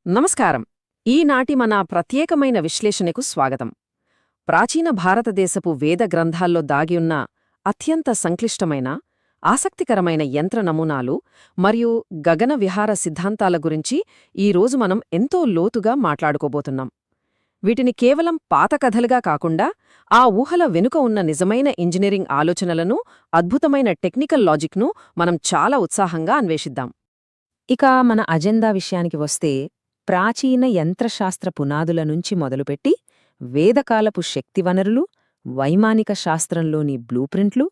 నమస్కారం. ఈనాటి మన ప్రత్యేకమైన విశ్లేషణకు స్వాగతం. ప్రాచీన భారతదేశపు వేద గ్రంథాల్లో దాగియున్న అత్యంత సంక్లిష్టమైన, ఆసక్తికరమైన యంత్ర నమూనాలు మరియు గగన విహార సిద్ధాంతాల గురించి ఈరోజు మనం ఎంతో లోతుగా మాట్లాడుకోబోతున్నాం. వీటిని కేవలం పాత కథలుగా కాకుండా ఆ ఊహల వెనుక ఉన్న నిజమైన ఇంజనీరింగ్ ఆలోచనలను, అద్భుతమైన టెక్నికల్ లాజిక్ను మనం చాలా ఉత్సాహంగా అన్వేషిద్దాం. ఇక మన అజెండా విషయానికి వస్తే, ప్రాచీన యంత్రశాస్త్ర పునాదుల నుంచి మొదలుపెట్టి వేదకాలపు శక్తివనరులు, వైమానిక శాస్త్రంలోని బ్లూప్రింట్లు,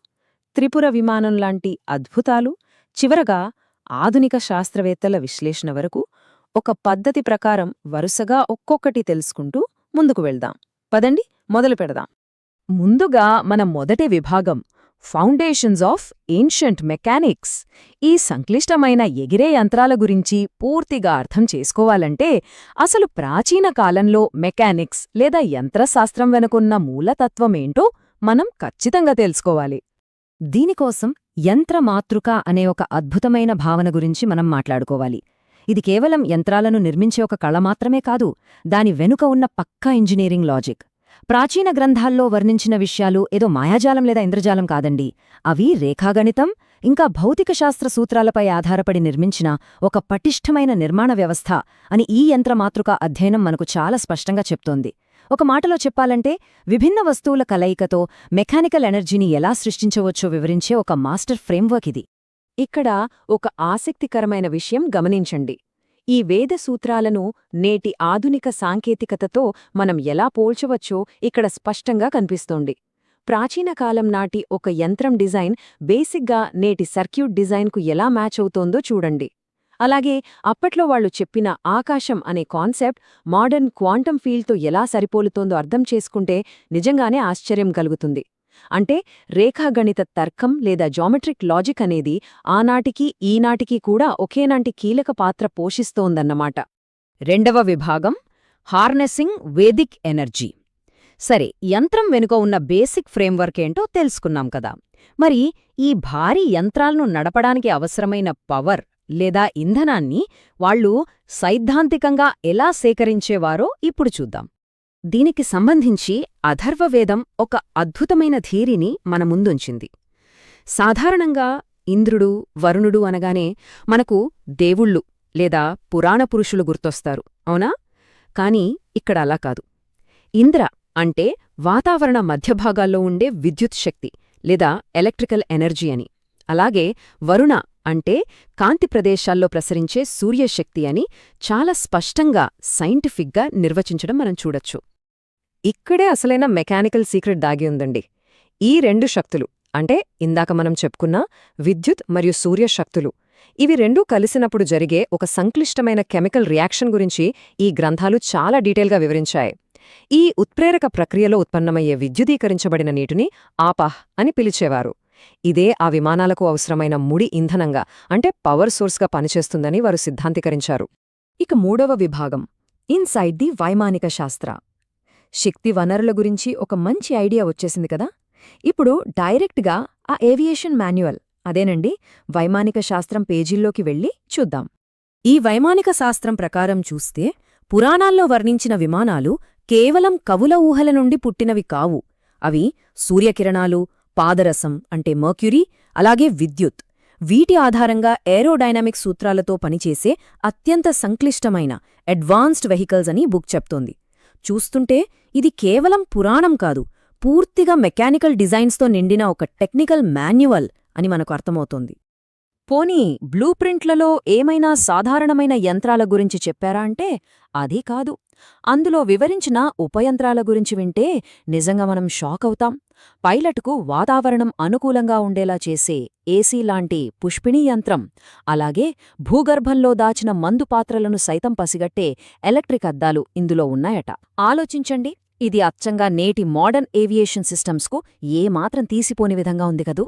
త్రిపుర విమానం లాంటి అద్భుతాలు, చివరగా ఆధునిక శాస్త్రవేత్తల విశ్లేషణ వరకు ఒక పద్ధతి ప్రకారం వరుసగా ఒక్కొక్కటి తెలుసుకుంటూ ముందుకు వెళ్దాం. పదండి, మొదలు పెడదాం. ముందుగా మన మొదటి విభాగం ఫౌండేషన్స్ ఆఫ్ ఏన్షియంట్ మెకానిక్స్. ఈ సంక్లిష్టమైన ఎగిరే యంత్రాల గురించి పూర్తిగా అర్థం చేసుకోవాలంటే అసలు ప్రాచీన కాలంలో మెకానిక్స్ లేదా యంత్రశాస్త్రం వెనుకున్న మూలతత్వమేంటో మనం ఖచ్చితంగా తెలుసుకోవాలి. దీనికోసం యంత్రమాతృక అనే ఒక అద్భుతమైన భావన గురించి మనం మాట్లాడుకోవాలి. ఇది కేవలం యంత్రాలను నిర్మించే ఒక కళ మాత్రమే కాదు, దాని వెనుక ఉన్న పక్కా ఇంజనీరింగ్ లాజిక్. ప్రాచీన గ్రంథాల్లో వర్ణించిన విషయాలు ఏదో మాయాజాలం లేదా ఇంద్రజాలం కాదండి. అవి రేఖాగణితం, ఇంకా భౌతిక శాస్త్ర సూత్రాలపై ఆధారపడి నిర్మించిన ఒక పటిష్టమైన నిర్మాణ వ్యవస్థ అని ఈ యంత్రమాతృక అధ్యయనం మనకు చాలా స్పష్టంగా చెప్తోంది. ఒక మాటలో చెప్పాలంటే, విభిన్న వస్తువుల కలయికతో మెకానికల్ ఎనర్జీని ఎలా సృష్టించవచ్చో వివరించే ఒక మాస్టర్ ఫ్రేమ్వర్క్ ఇది. ఇక్కడ ఒక ఆసక్తికరమైన విషయం గమనించండి. ఈ వేద సూత్రాలను నేటి ఆధునిక సాంకేతికతతో మనం ఎలా పోల్చవచ్చో ఇక్కడ స్పష్టంగా కనిపిస్తోంది. ప్రాచీన కాలం నాటి ఒక యంత్రం డిజైన్ బేసిక్గా నేటి సర్క్యూట్ డిజైన్కు ఎలా మ్యాచ్ అవుతోందో చూడండి. అలాగే అప్పట్లో వాళ్లు చెప్పిన ఆకాశం అనే కాన్సెప్ట్ మోడర్న్ క్వాంటమ్ ఫీల్డ్తో ఎలా సరిపోలుతోందో అర్థం చేసుకుంటే నిజంగానే ఆశ్చర్యం కలుగుతుంది. అంటే రేఖాగణిత తర్కం లేదా జామెట్రిక్ లాజిక్ అనేది ఆనాటికి ఈనాటికి కూడా ఒకేనాటి కీలక పాత్ర పోషిస్తోందన్నమాట. రెండవ విభాగం హార్నెసింగ్ వేదిక్ ఎనర్జీ. సరే, యంత్రం వెనుక ఉన్న బేసిక్ ఫ్రేమ్వర్క్ ఏంటో తెలుసుకున్నాం కదా. మరి ఈ భారీ యంత్రాలను నడపడానికి అవసరమైన పవర్ లేదా ఇంధనాన్ని వాళ్లు సైద్ధాంతికంగా ఎలా సేకరించేవారో ఇప్పుడు చూద్దాం. దీనికి సంబంధించి అథర్వవేదం ఒక అద్భుతమైన థియరీని మన ముందుంచింది. సాధారణంగా ఇంద్రుడు, వరుణుడు అనగానే మనకు దేవుళ్ళు లేదా పురాణ పురుషులు గుర్తొస్తారు, అవునా? కాని ఇక్కడ అలా కాదు. ఇంద్ర అంటే వాతావరణ మధ్యభాగాల్లో ఉండే విద్యుత్ శక్తి లేదా ఎలక్ట్రికల్ ఎనర్జీ అని, అలాగే వరుణ అంటే కాంతి ప్రదేశాల్లో ప్రసరించే సూర్యశక్తి అని చాలా స్పష్టంగా సైంటిఫిక్గా నిర్వచించడం మనం చూడొచ్చు. ఇక్కడే అసలైన మెకానికల్ సీక్రెట్ దాగి ఉందండి. ఈ రెండు శక్తులు అంటే ఇందాక మనం చెప్పుకున్న విద్యుత్ మరియు సూర్యశక్తులు, ఇవి రెండూ కలిసినప్పుడు జరిగే ఒక సంక్లిష్టమైన కెమికల్ రియాక్షన్ గురించి ఈ గ్రంథాలు చాలా డీటెయిల్గా వివరించాయి. ఈ ఉత్ప్రేరక ప్రక్రియలో ఉత్పన్నమయ్యే విద్యుదీకరించబడిన నీటిని ఆపాహ్ అని పిలిచేవారు. ఇదే ఆ విమానాలకు అవసరమైన ముడి ఇంధనంగా అంటే పవర్ సోర్స్గా పనిచేస్తుందని వారు సిద్ధాంతీకరించారు. ఇక మూడవ విభాగం ఇన్సైడ్ ది వైమానిక శాస్త్ర. శక్తి వనరుల గురించి ఒక మంచి ఐడియా వచ్చేసింది కదా. ఇప్పుడు డైరెక్ట్గా ఆ ఏవియేషన్ మాన్యువల్, అదేనండి వైమానిక శాస్త్రం పేజీల్లోకి వెళ్ళి చూద్దాం. ఈ వైమానిక శాస్త్రం ప్రకారం చూస్తే పురాణాల్లో వర్ణించిన విమానాలు కేవలం కవుల ఊహల నుండి పుట్టినవి కావు. అవి సూర్యకిరణాలు, పాదరసం అంటే మర్క్యూరీ, అలాగే విద్యుత్, వీటి ఆధారంగా ఏరోడైనమిక్ సూత్రాలతో పనిచేసే అత్యంత సంక్లిష్టమైన అడ్వాన్స్డ్ వెహికల్స్ అని బుక్ చెప్తోంది. చూస్తుంటే ఇది కేవలం పురాణం కాదు, పూర్తిగా మెకానికల్ డిజైన్స్తో నిండిన ఒక టెక్నికల్ మాన్యువల్ అని మనకు అర్థమవుతోంది. పోనీ బ్లూప్రింట్లలో ఏమైనా సాధారణమైన యంత్రాల గురించి చెప్పారా అంటే అదీ కాదు. అందులో వివరించిన ఉపయంత్రాల గురించి వింటే నిజంగా మనం షాక్ అవుతాం. పైలట్కు వాతావరణం అనుకూలంగా ఉండేలా చేసే ఏసీ లాంటి పుష్పిణీ యంత్రం, అలాగే భూగర్భంలో దాచిన మందు పాత్రలను సైతం పసిగట్టే ఎలక్ట్రిక్ అద్దాలు ఇందులో ఉన్నాయట. ఆలోచించండి, ఇది అచ్చంగా నేటి మోడర్న్ ఏవియేషన్ సిస్టమ్స్కు ఏమాత్రం తీసిపోని విధంగా ఉంది కదూ.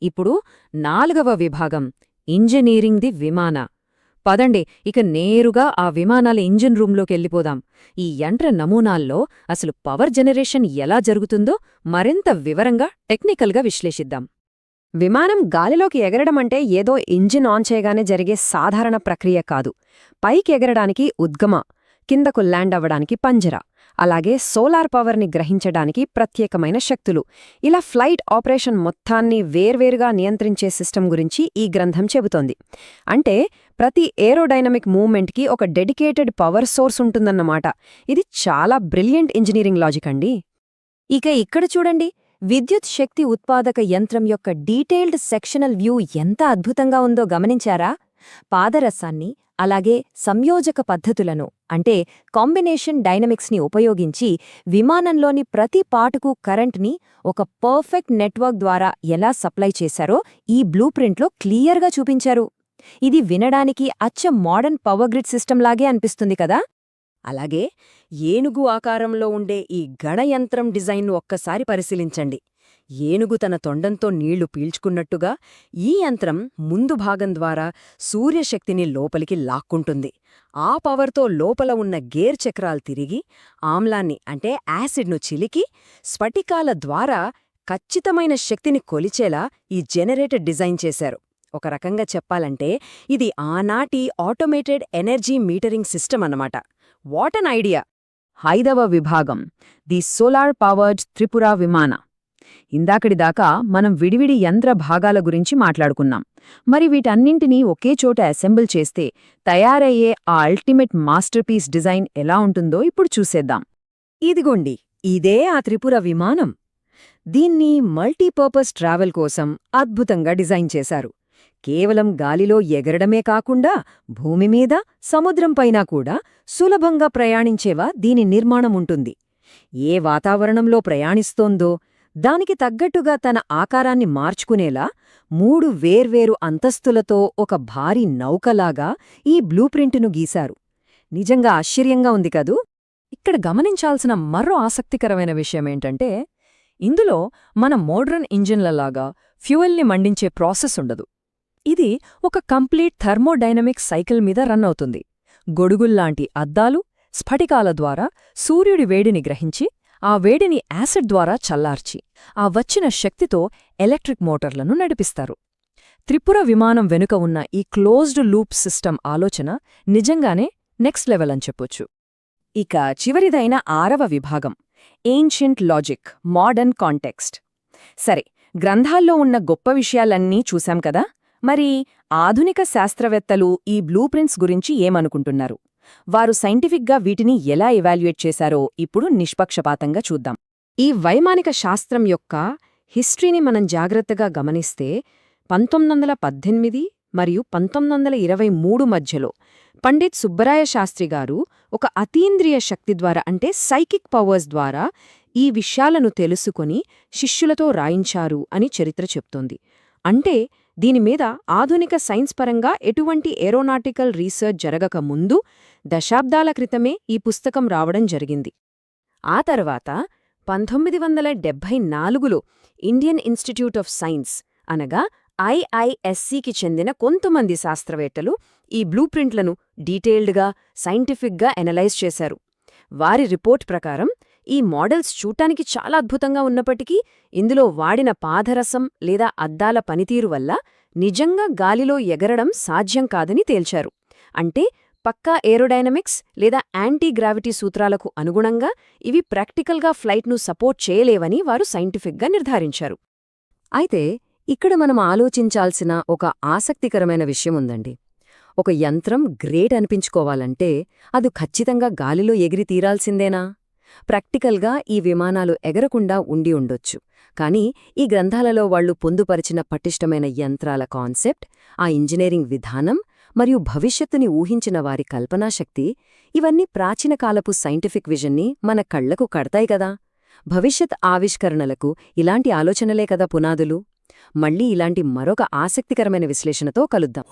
ఇప్పుడు నాలుగవ విభాగం ఇంజనీరింగ్ ది విమాన. పదండి ఇక నేరుగా ఆ విమానాల ఇంజిన్ రూంలోకెళ్ళిపోదాం. ఈ యంత్ర నమూనాల్లో అసలు పవర్ జనరేషన్ ఎలా జరుగుతుందో మరింత వివరంగా టెక్నికల్గా విశ్లేషిద్దాం. విమానం గాలిలోకి ఎగరడమంటే ఏదో ఇంజిన్ ఆన్ చేయగానే జరిగే సాధారణ ప్రక్రియ కాదు. పైకి ఎగరడానికి ఉద్గమ, కిందకు ల్యాండ్ అవ్వడానికి పంజర, అలాగే సోలార్ పవర్ని గ్రహించడానికి ప్రత్యేకమైన శక్తులు, ఇలా ఫ్లైట్ ఆపరేషన్ మొత్తాన్ని వేర్వేరుగా నియంత్రించే సిస్టమ్ గురించి ఈ గ్రంథం చెబుతోంది. అంటే ప్రతి ఏరోడైనమిక్ మూవ్మెంట్కి ఒక డెడికేటెడ్ పవర్ సోర్స్ ఉంటుందన్నమాట. ఇది చాలా బ్రిలియంట్ ఇంజనీరింగ్ లాజిక్ అండి. ఇక ఇక్కడ చూడండి, విద్యుత్ శక్తి ఉత్పాదక యంత్రం యొక్క డీటెయిల్డ్ సెక్షనల్ వ్యూ ఎంత అద్భుతంగా ఉందో గమనించారా? పాదరసాన్ని, అలాగే సంయోజక పద్ధతులను అంటే కాంబినేషన్ డైనమిక్స్ని ఉపయోగించి విమానంలోని ప్రతి పార్టుకు కరెంట్ని ఒక పర్ఫెక్ట్ నెట్వర్క్ ద్వారా ఎలా సప్లై చేశారో ఈ బ్లూ ప్రింట్లో క్లియర్గా చూపించారు. ఇది వినడానికి అచ్చం మోడర్న్ పవర్ గ్రిడ్ సిస్టమ్ లాగే అనిపిస్తుంది కదా? అలాగే ఏనుగు ఆకారంలో ఉండే ఈ గణయంత్రం డిజైన్ను ఒక్కసారి పరిశీలించండి. ఏనుగు తన తొండంతో నీళ్లు పీల్చుకున్నట్టుగా ఈ యంత్రం ముందు భాగం ద్వారా సూర్యశక్తిని లోపలికి లాక్కుంటుంది. ఆ పవర్తో లోపల ఉన్న గేర్ చక్రాలు తిరిగి ఆమ్లాన్ని అంటే యాసిడ్ను చిలికి స్ఫటికాల ద్వారా ఖచ్చితమైన శక్తిని కొలిచేలా ఈ జెనరేటర్ డిజైన్ చేశారు. ఒక రకంగా చెప్పాలంటే ఇది ఆనాటి ఆటోమేటెడ్ ఎనర్జీ మీటరింగ్ సిస్టమ్ అన్నమాట. What an idea! 5వ విభాగం, ది సోలార్ పవర్డ్ త్రిపుర విమాన. ఇందాకడిదాకా మనం విడివిడి యంత్ర భాగాల గురించి మాట్లాడుకున్నాం. మరి వీటన్నింటినీ ఒకే చోట అసెంబుల్ చేస్తే తయారయ్యే ఆ అల్టిమేట్ మాస్టర్పీస్ డిజైన్ ఎలా ఉంటుందో ఇప్పుడు చూసేద్దాం. ఇదిగోండి, ఇదే ఆ త్రిపుర విమానం. దీన్ని మల్టీపర్పస్ ట్రావెల్ కోసం అద్భుతంగా డిజైన్ చేశారు. కేవలం గాలిలో ఎగరడమే కాకుండా భూమిమీద, సముద్రంపైనా కూడా సులభంగా ప్రయాణించేవా దీని నిర్మాణముంటుంది. ఏ వాతావరణంలో ప్రయాణిస్తోందో దానికి తగ్గట్టుగా తన ఆకారాన్ని మార్చుకునేలా 3 వేర్వేరు అంతస్తులతో ఒక భారీ నౌకలాగా ఈ బ్లూప్రింటును గీశారు. నిజంగా ఆశ్చర్యంగా ఉంది కదూ? ఇక్కడ గమనించాల్సిన మరో ఆసక్తికరమైన విషయమేంటంటే ఇందులో మన మోడ్రన్ ఇంజిన్లలాగా ఫ్యూయల్ని మండించే ప్రాసెస్ ఉండదు. ఇది ఒక కంప్లీట్ థర్మోడైనమిక్ సైకిల్ మీద రన్ అవుతుంది. గొడుగుల్లాంటి అద్దాలు, స్ఫటికాల ద్వారా సూర్యుడి వేడిని గ్రహించి ఆ వేడిని యాసిడ్ ద్వారా చల్లార్చి ఆ వచ్చిన శక్తితో ఎలక్ట్రిక్ మోటార్లను నడిపిస్తారు. త్రిపుర విమానం వెనుక ఉన్న ఈ క్లోజ్డ్ లూప్ సిస్టమ్ ఆలోచన నిజంగానే నెక్స్ట్ లెవెల్ అని చెప్పొచ్చు. ఇక చివరిదైన 6వ విభాగం, ఏన్షియంట్ లాజిక్, మోడర్న్ కాంటెక్స్ట్. సరే, గ్రంథాల్లో ఉన్న గొప్ప విషయాలన్నీ చూశాం కదా. మరి ఆధునిక శాస్త్రవేత్తలు ఈ బ్లూప్రింట్స్ గురించి ఏమనుకుంటున్నారు? వారు సైంటిఫిక్గా వీటిని ఎలా ఎవాల్యుయేట్ చేశారో ఇప్పుడు నిష్పక్షపాతంగా చూద్దాం. ఈ వైమానిక శాస్త్రం యొక్క హిస్టరీని మనం జాగ్రత్తగా గమనిస్తే 1918 మరియు 1923 మధ్యలో పండిత్ సుబ్బరాయ శాస్త్రి గారు ఒక అతీంద్రియ శక్తి ద్వారా అంటే సైకిక్ పవర్స్ ద్వారా ఈ విషయాలను తెలుసుకొని శిష్యులతో రాయించారు అని చరిత్ర చెప్తోంది. అంటే దీనిమీద ఆధునిక సైన్స్ పరంగా ఎటువంటి ఏరోనాటికల్ రీసెర్చ్ జరగక ముందు దశాబ్దాల క్రితమే ఈ పుస్తకం రావడం జరిగింది. ఆ తర్వాత 1974లో ఇండియన్ ఇన్స్టిట్యూట్ ఆఫ్ సైన్స్ అనగా IISCకి చెందిన కొంతమంది శాస్త్రవేత్తలు ఈ బ్లూప్రింట్లను డీటెయిల్డ్గా సైంటిఫిక్గా ఎనలైజ్ చేశారు. వారి రిపోర్ట్ ప్రకారం ఈ మోడల్స్ చూడటానికి చాలా అద్భుతంగా ఉన్నప్పటికీ ఇందులో వాడిన పాదరసం లేదా అద్దాల పనితీరు వల్ల నిజంగా గాలిలో ఎగరడం సాధ్యం కాదని తేల్చారు. అంటే పక్కా ఏరోడైనమిక్స్ లేదా యాంటీ గ్రావిటీ సూత్రాలకు అనుగుణంగా ఇవి ప్రాక్టికల్గా ఫ్లైట్ను సపోర్ట్ చేయలేవని వారు సైంటిఫిక్గా నిర్ధారించారు. అయితే ఇక్కడ మనం ఆలోచించాల్సిన ఒక ఆసక్తికరమైన విషయముందండి. ఒక యంత్రం గ్రేట్ అనిపించుకోవాలంటే అది ఖచ్చితంగా గాలిలో ఎగిరి తీరాల్సిందేనా? ప్రాక్టికల్గా ఈ విమానాలు ఎగరకుండా ఉండి ఉండొచ్చు. కానీ ఈ గ్రంథాలలో వాళ్లు పొందుపరిచిన పటిష్టమైన యంత్రాల కాన్సెప్ట్, ఆ ఇంజనీరింగ్ విధానం మరియు భవిష్యత్తుని ఊహించిన వారి కల్పనాశక్తి ఇవన్నీ ప్రాచీన కాలపు సైంటిఫిక్ విజన్ని మన కళ్లకు కడతాయి కదా. భవిష్యత్ ఆవిష్కరణలకు ఇలాంటి ఆలోచనలే కదా పునాదులు. మళ్ళీ ఇలాంటి మరొక ఆసక్తికరమైన విశ్లేషణతో కలుద్దాం.